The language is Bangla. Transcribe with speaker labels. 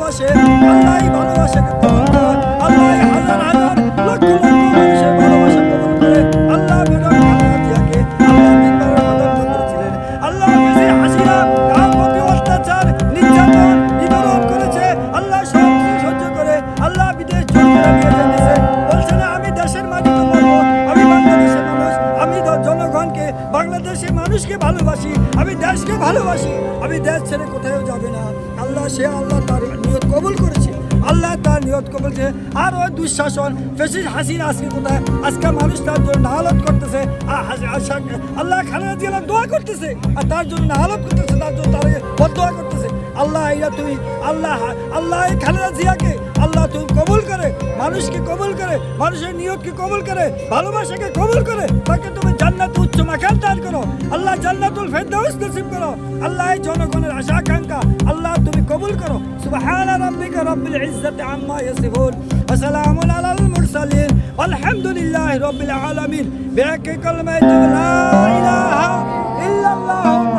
Speaker 1: ভালোবাসে, আল্লাহ ভালোবাসাকে কবুল কর। আল্লাহ হাজার হাজার লক্ষ লক্ষ মানুষের ভালোবাসা কবুল করে। আল্লাহ বেগম খালেদা জিয়াকে আল্লাহ তিনবারের প্রধানমন্ত্রী ছিলেন। আল্লাহ হাসিনা তার প্রতি অত্যাচার নির্যাতন নিবারণ করেছে। আল্লাহ সব কিছু সহ্য করে আল্লাহ বিদেশ চলে গিয়েছে, বলছে না আমি দেশের মাটিতে মরবো, আমি বাংলাদেশের মানুষ, আমি জনগণকে বাংলাদেশের মানুষকে ভালোবাসি, আমি দেশকে ভালোবাসি, আমি দেশ ছেড়ে কোথাও যাবে না। আল্লাহ তার নিয়ত কবুল করেছে, আল্লাহ তার নিয়ত কবুল করেছে। আর ওই দুঃশাসন ফ্যাসিস্ট হাসিনা আজকে কোথায়? আজকে মানুষ তার জন্য নাহালত করতেছে, আল্লাহ খালেদা জিয়া দোয়া করতেছে, আর তার জন্য নাহালত করতেছে, তার জন্য তার বদদোয়া করতেছে। আল্লাহ তুমি আল্লাহ এই খালেদা জিয়াকে আল্লাহ তুমি কবুল করে, মানুষকে কবুল করে, মানুষের নিয়তকে কবুল করে, ভালোবাসাকে কবুল করে, তাকে তুমি জান্নাতুল উচ্চ মাকাম দান করো। আল্লাহ জান্নাতুল ফেরদাউস নসিব করো। আল্লাহ এই জনগণের আশা আকাঙ্ক্ষা আল্লাহ তুমি কবুল করো। সুবহান রাব্বিকা রাব্বিল ইজ্জাতি আম্মা ইয়াসিফুন ওয়া সালামুন আলাল মুরসালিন আলহামদুলিল্লাহি রাব্বিল আলামিন। বিহাক্কি কালিমাতি লা ইলাহা ইল্লাল্লাহু